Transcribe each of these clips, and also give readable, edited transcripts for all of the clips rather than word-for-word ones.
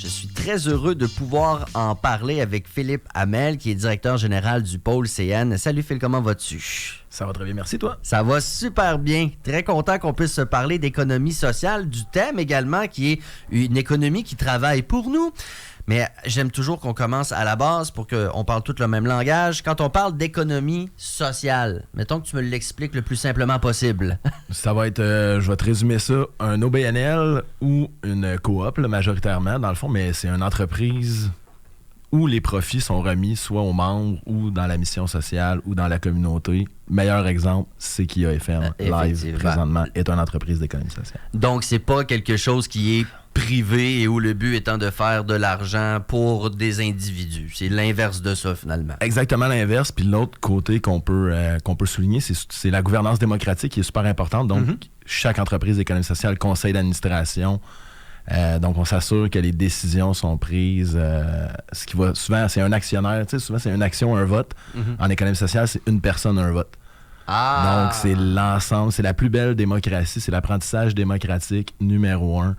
Je suis très heureux de pouvoir en parler avec Philippe Hamel, qui est directeur général du pôle CN. Salut Phil, comment vas-tu? Ça va très bien, merci toi. Ça va super bien. Très content qu'on puisse se parler d'économie sociale, du thème également qui est une économie qui travaille pour nous. Mais j'aime toujours qu'on commence à la base pour qu'on parle tout le même langage. Quand on parle d'économie sociale, mettons que tu me l'expliques le plus simplement possible. Ça va être, je vais te résumer ça, un OBNL ou une coop, là, majoritairement, dans le fond, mais c'est une entreprise où les profits sont remis soit aux membres ou dans la mission sociale ou dans la communauté. Meilleur exemple, c'est KIA-FM Live, présentement, est une entreprise d'économie sociale. Donc, c'est pas quelque chose qui est privé et où le but étant de faire de l'argent pour des individus. C'est l'inverse de ça, finalement. Exactement l'inverse. Puis l'autre côté qu'on peut souligner, c'est la gouvernance démocratique qui est super importante. Donc, chaque entreprise d'économie sociale, conseil d'administration, donc on s'assure que les décisions sont prises. Ce qui va souvent, c'est un actionnaire. Tu sais, souvent, c'est une action, un vote. En économie sociale, c'est une personne, un vote. Ah! Donc, c'est l'ensemble. C'est la plus belle démocratie. C'est l'apprentissage démocratique numéro 1.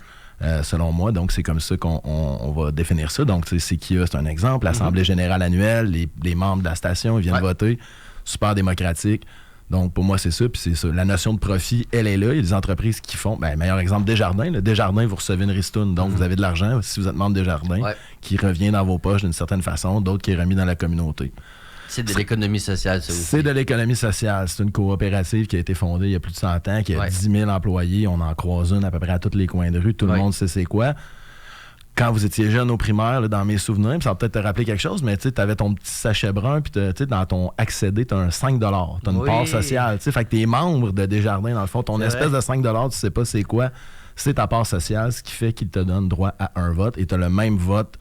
Selon moi. Donc, c'est comme ça qu'on va définir ça. Donc, c'est KIA, c'est un exemple. L'Assemblée générale annuelle, les membres de la station, ils viennent voter. Super démocratique. Donc, pour moi, c'est ça. Puis c'est ça. La notion de profit, elle est là. Il y a des entreprises qui font... meilleur exemple, Desjardins. Là. Desjardins, vous recevez une ristourne. Donc, vous avez de l'argent, si vous êtes membre de Desjardins, qui revient dans vos poches d'une certaine façon, d'autres qui est remis dans la communauté. C'est de l'économie sociale, ça aussi. C'est de l'économie sociale. C'est une coopérative qui a été fondée il y a plus de 100 ans, qui a 10 000 employés. On en croise une à peu près à tous les coins de rue. Tout le monde sait c'est quoi. Quand vous étiez jeune au primaire, là, dans mes souvenirs, ça va peut-être te rappeler quelque chose, mais tu avais ton petit sachet brun, puis dans ton accédé, tu as un 5 $. Tu as une part sociale. Fait que tu es membre de Desjardins, dans le fond. Ton espèce de 5 $, tu sais pas c'est quoi. C'est ta part sociale, ce qui fait qu'il te donne droit à un vote. Et tu as le même vote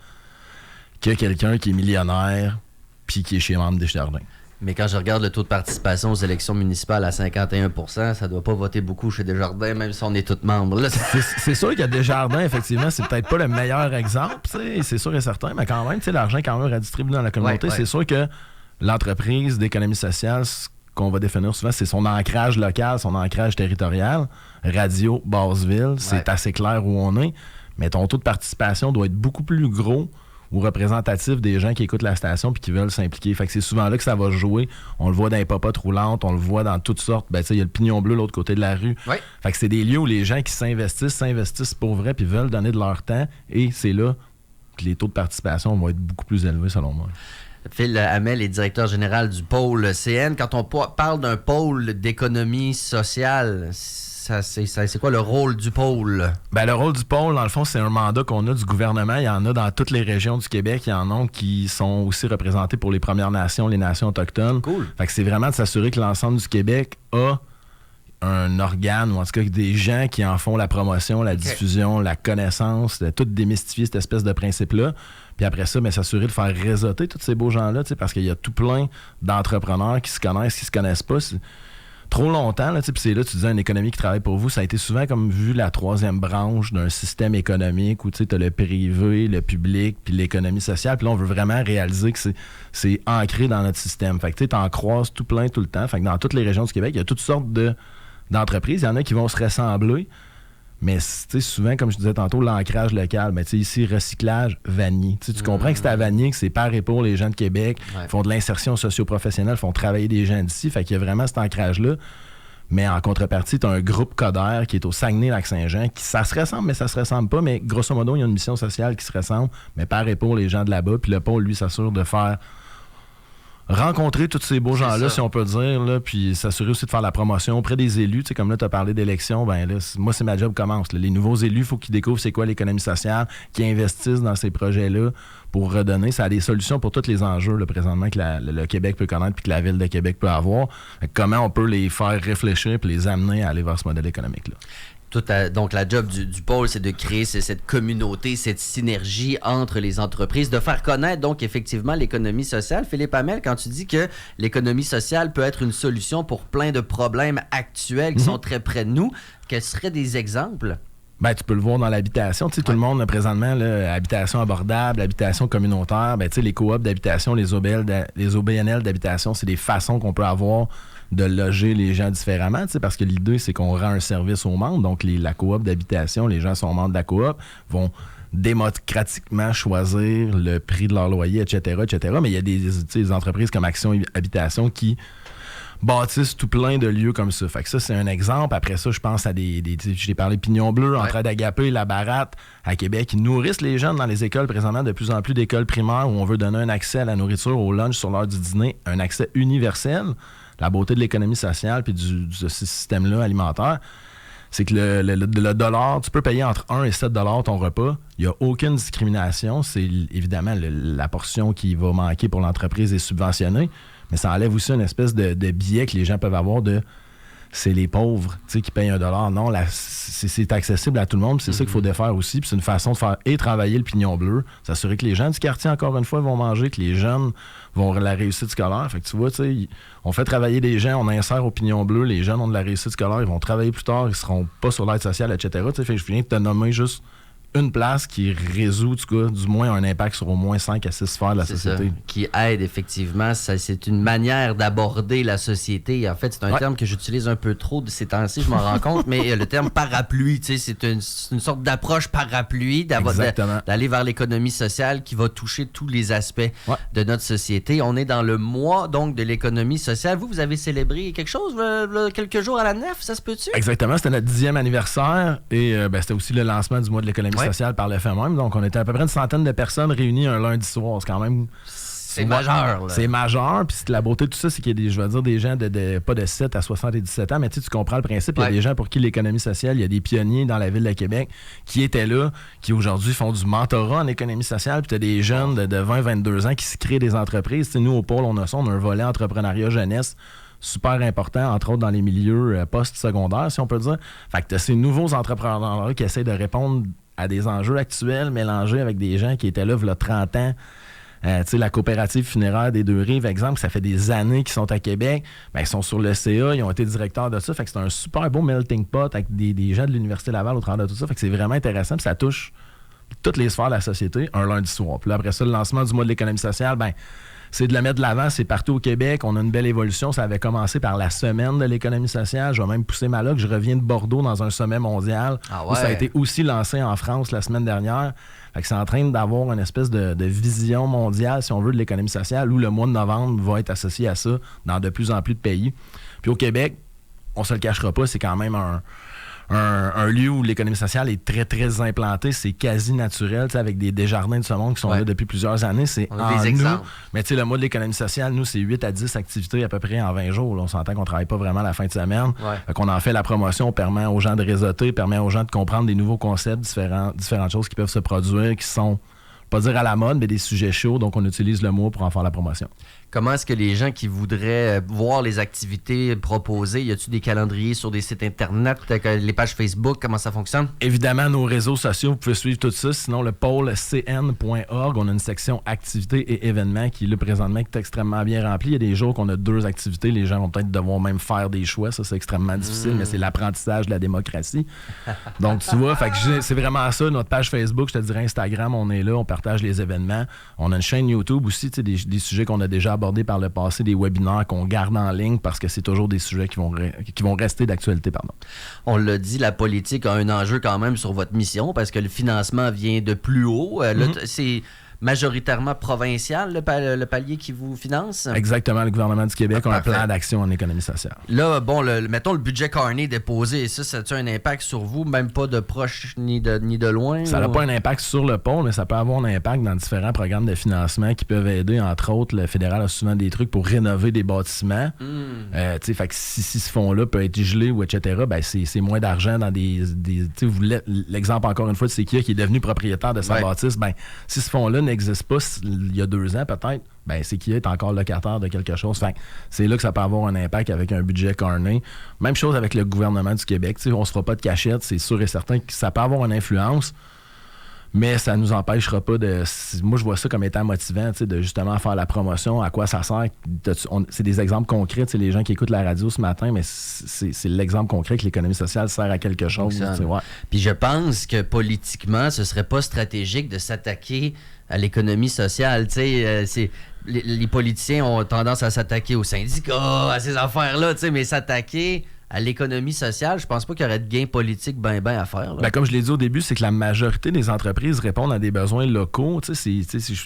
que quelqu'un qui est millionnaire puis qui est chez membre des Desjardins. Mais quand je regarde le taux de participation aux élections municipales à 51%, ça doit pas voter beaucoup chez Desjardins, même si on est tous membres. Là, c'est sûr que Desjardins, effectivement, c'est peut-être pas le meilleur exemple, c'est sûr et certain, mais quand même, l'argent est quand même redistribué dans la communauté. C'est sûr que l'entreprise d'économie sociale, ce qu'on va définir souvent, c'est son ancrage local, son ancrage territorial. Radio, Basseville, c'est assez clair où on est, mais ton taux de participation doit être beaucoup plus gros ou représentatif des gens qui écoutent la station puis qui veulent s'impliquer. Fait que c'est souvent là que ça va jouer. On le voit dans les popotes roulantes, on le voit dans toutes sortes. Il y a le Pignon Bleu de l'autre côté de la rue. Fait que c'est des lieux où les gens qui s'investissent pour vrai puis veulent donner de leur temps. Et c'est là que les taux de participation vont être beaucoup plus élevés, selon moi. Phil Hamel est directeur général du pôle CN. Quand on parle d'un pôle d'économie sociale, c'est quoi le rôle du pôle? Le rôle du pôle, dans le fond, c'est un mandat qu'on a du gouvernement. Il y en a dans toutes les régions du Québec. Il y en a qui sont aussi représentés pour les Premières Nations, les nations autochtones. Cool. Fait que c'est vraiment de s'assurer que l'ensemble du Québec a un organe, ou en tout cas des gens qui en font la promotion, la diffusion, la connaissance, de tout démystifier cette espèce de principe-là. Puis après ça, s'assurer de faire réseauter tous ces beaux gens-là, parce qu'il y a tout plein d'entrepreneurs qui se connaissent, qui se connaissent pas. Trop longtemps, là, puis c'est là, tu disais, une économie qui travaille pour vous, ça a été souvent comme vu la troisième branche d'un système économique où tu as le privé, le public, puis l'économie sociale. Puis là, on veut vraiment réaliser que c'est ancré dans notre système. Fait que tu en croises tout plein tout le temps. Fait que dans toutes les régions du Québec, il y a toutes sortes d'entreprises. Il y en a qui vont se ressembler. Mais souvent, comme je disais tantôt, l'ancrage local, ici, recyclage, Vanier. Tu comprends que c'est à Vanier, que c'est par et pour les gens de Québec, font de l'insertion socio-professionnelle, font travailler des gens d'ici. Fait qu'il y a vraiment cet ancrage-là. Mais en contrepartie, tu as un groupe Coder qui est au Saguenay-Lac-Saint-Jean, qui ça se ressemble, mais ça se ressemble pas. Mais grosso modo, il y a une mission sociale qui se ressemble, mais par et pour les gens de là-bas. Puis le pôle, lui, s'assure de faire rencontrer tous ces beaux gens-là, si on peut dire, là, puis s'assurer aussi de faire la promotion auprès des élus. Tu sais, comme là, tu as parlé d'élections, moi, c'est ma job commence. Là. Les nouveaux élus, il faut qu'ils découvrent c'est quoi l'économie sociale, qu'ils investissent dans ces projets-là pour redonner. Ça a des solutions pour tous les enjeux, là, présentement, que le Québec peut connaître puis que la Ville de Québec peut avoir. Comment on peut les faire réfléchir puis les amener à aller vers ce modèle économique-là. Donc, la job du pôle, c'est de créer cette communauté, cette synergie entre les entreprises, de faire connaître, donc, effectivement, l'économie sociale. Philippe Hamel, quand tu dis que l'économie sociale peut être une solution pour plein de problèmes actuels qui sont très près de nous, quels seraient des exemples? Tu peux le voir dans l'habitation. Tu sais, tout le monde, présentement, là, habitation abordable, habitation communautaire, tu sais, les coops d'habitation, les OBNL d'habitation, c'est des façons qu'on peut avoir de loger les gens différemment, parce que l'idée, c'est qu'on rend un service aux membres. Donc, la coop d'habitation, les gens sont membres de la coop, vont démocratiquement choisir le prix de leur loyer, etc., etc. Mais il y a des entreprises comme Action Habitation qui bâtissent tout plein de lieux comme ça. Fait que ça, c'est un exemple. Après ça, je pense à j'ai parlé Pignon Bleu, Entraide Agapé, La Baratte, à Québec. Ils nourrissent les jeunes dans les écoles présentement, de plus en plus d'écoles primaires où on veut donner un accès à la nourriture, au lunch sur l'heure du dîner, un accès universel. La beauté de l'économie sociale puis de ce système-là alimentaire, c'est que le dollar, tu peux payer entre 1 et 7 $ ton repas. Il n'y a aucune discrimination. C'est évidemment la portion qui va manquer pour l'entreprise est subventionnée. Mais ça enlève aussi une espèce de biais que les gens peuvent avoir de c'est les pauvres qui payent $1. Non, c'est accessible à tout le monde. C'est ça qu'il faut défaire aussi. Puis c'est une façon de faire et travailler le Pignon Bleu. S'assurer que les gens du quartier, encore une fois, vont manger, que les jeunes vont la réussite scolaire. Fait que tu vois, on fait travailler des gens, on insère au Pignon Bleu, les jeunes ont de la réussite scolaire, ils vont travailler plus tard, ils seront pas sur l'aide sociale, etc. Fait que je viens de te nommer juste une place qui résout, du moins un impact sur au moins 5 à 6 sphères de la société. Ça, qui aide, effectivement. C'est une manière d'aborder la société. En fait, c'est un terme que j'utilise un peu trop de ces temps-ci, je m'en rends compte, mais le terme parapluie, c'est une sorte d'approche parapluie d'aller vers l'économie sociale qui va toucher tous les aspects de notre société. On est dans le mois, donc, de l'économie sociale. Vous avez célébré quelque chose quelques jours à la nef, ça se peut-tu? Exactement, c'était notre 10e anniversaire et c'était aussi le lancement du mois de l'économie sociale par le fait même. Donc, on était à peu près une centaine de personnes réunies un lundi soir. C'est quand même... C'est majeur. Là. C'est majeur. Puis la beauté de tout ça, c'est qu'il y a des gens pas de 7 à 77 ans, mais tu comprends le principe. Il y a des gens pour qui l'économie sociale, il y a des pionniers dans la ville de Québec qui étaient là, qui aujourd'hui font du mentorat en économie sociale. Puis tu as des jeunes de 20-22 ans qui se créent des entreprises. T'sais, nous, au Pôle, on a un volet entrepreneuriat jeunesse super important, entre autres dans les milieux post-secondaires, si on peut dire. Fait que tu as ces nouveaux entrepreneurs-là qui essaient de répondre à des enjeux actuels mélangés avec des gens qui étaient là il y a 30 ans. La coopérative funéraire des Deux-Rives, exemple, ça fait des années qu'ils sont à Québec. Ils sont sur le CA, ils ont été directeurs de ça. Fait que c'est un super beau melting pot avec des gens de l'Université Laval au travers de tout ça. Fait que c'est vraiment intéressant. Puis ça touche toutes les sphères de la société un lundi soir. Puis là, après ça, le lancement du mois de l'économie sociale, c'est de le mettre de l'avant, c'est partout au Québec. On a une belle évolution. Ça avait commencé par la semaine de l'économie sociale. Je vais même pousser ma loque. Je reviens de Bordeaux dans un sommet mondial. Où ça a été aussi lancé en France la semaine dernière. Fait que c'est en train d'avoir une espèce de vision mondiale, si on veut, de l'économie sociale, où le mois de novembre va être associé à ça dans de plus en plus de pays. Puis au Québec, on se le cachera pas, c'est quand même un lieu où l'économie sociale est très, très implantée. C'est quasi naturel, avec des jardins de ce monde qui sont là depuis plusieurs années. C'est en des exemples. Mais le mois de l'économie sociale, nous, c'est 8 à 10 activités à peu près en 20 jours. Là, on s'entend qu'on ne travaille pas vraiment la fin de semaine. Fait qu'on en fait la promotion, permet aux gens de réseauter, permet aux gens de comprendre des nouveaux concepts, différentes choses qui peuvent se produire, qui sont, pas dire à la mode, mais des sujets chauds. Donc, on utilise le mot pour en faire la promotion. Comment est-ce que les gens qui voudraient voir les activités proposées, y a-t-il des calendriers sur des sites Internet, les pages Facebook, comment ça fonctionne? Évidemment, nos réseaux sociaux, vous pouvez suivre tout ça. Sinon, le pôle cn.org, on a une section activités et événements qui, là, présentement, est extrêmement bien remplie. Il y a des jours qu'on a 2 activités. Les gens vont peut-être devoir même faire des choix. Ça, c'est extrêmement difficile, mais c'est l'apprentissage de la démocratie. Donc, tu vois, c'est vraiment ça. Notre page Facebook, je te dirais Instagram, on est là, on partage les événements. On a une chaîne YouTube aussi, des sujets qu'on a déjà abordés par le passé, des webinaires qu'on garde en ligne parce que c'est toujours des sujets qui vont rester d'actualité. On l'a dit, la politique a un enjeu quand même sur votre mission parce que le financement vient de plus haut. Là, c'est majoritairement provincial, le palier qui vous finance? Exactement. Le gouvernement du Québec a un plan d'action en économie sociale. Là, mettons le budget Carney déposé, ça a-tu un impact sur vous? Même pas de proche ni de loin? Ça n'a pas un impact sur le pôle, mais ça peut avoir un impact dans différents programmes de financement qui peuvent aider. Entre autres, le fédéral a souvent des trucs pour rénover des bâtiments. Fait que si ce fonds-là peut être gelé ou etc., c'est moins d'argent dans l'exemple, encore une fois, de Sequia qui est devenu propriétaire de sa bâtisse. Si ce fonds-là n'existe pas il y a 2 ans peut-être, Sequia est encore locataire de quelque chose. Fait c'est là que ça peut avoir un impact avec un budget Carney. Même chose avec le gouvernement du Québec. On se fera pas de cachette, c'est sûr et certain que ça peut avoir une influence, mais ça nous empêchera pas de... Moi, je vois ça comme étant motivant, de justement faire la promotion, à quoi ça sert. C'est des exemples concrets, les gens qui écoutent la radio ce matin, mais c'est l'exemple concret que l'économie sociale sert à quelque chose. Puis je pense que politiquement, ce serait pas stratégique de s'attaquer à l'économie sociale. Les politiciens ont tendance à s'attaquer aux syndicats, à ces affaires-là, mais s'attaquer à l'économie sociale, je pense pas qu'il y aurait de gain politique ben à faire. Là. Ben, comme je l'ai dit au début, c'est que la majorité des entreprises répondent à des besoins locaux.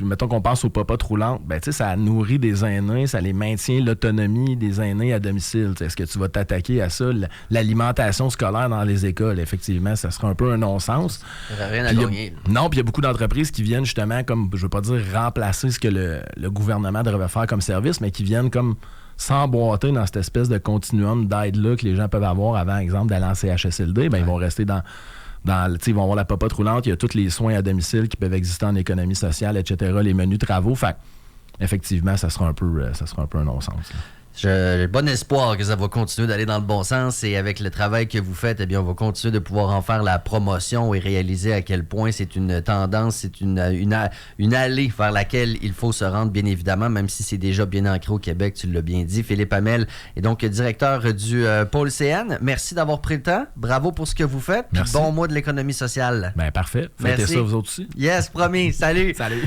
Mettons qu'on pense aux popotes roulantes, ben, ça nourrit des aînés, ça les maintient l'autonomie des aînés à domicile. Est-ce que tu vas t'attaquer à ça? L'alimentation scolaire dans les écoles, effectivement, ça serait un peu un non-sens. Il n'y aurait rien à gagner. Non, puis il y a beaucoup d'entreprises qui viennent justement, comme, je veux pas dire remplacer ce que le gouvernement devrait faire comme service, mais qui viennent comme s'emboîter dans cette espèce de continuum d'aide-là que les gens peuvent avoir avant, exemple, d'aller en CHSLD. Ben, ils vont rester ils vont avoir la popote roulante, il y a tous les soins à domicile qui peuvent exister en économie sociale, etc., les menus travaux. Fait effectivement, ça sera un peu un non-sens. Là. J'ai bon espoir que ça va continuer d'aller dans le bon sens et avec le travail que vous faites, eh bien, on va continuer de pouvoir en faire la promotion et réaliser à quel point c'est une tendance, c'est une allée vers laquelle il faut se rendre, bien évidemment, même si c'est déjà bien ancré au Québec, tu l'as bien dit. Philippe Hamel est donc directeur du Pôle CN. Merci d'avoir pris le temps. Bravo pour ce que vous faites. Puis bon mois de l'économie sociale. Ben parfait. Faites ça vous autres aussi. Yes, promis. Salut. Salut.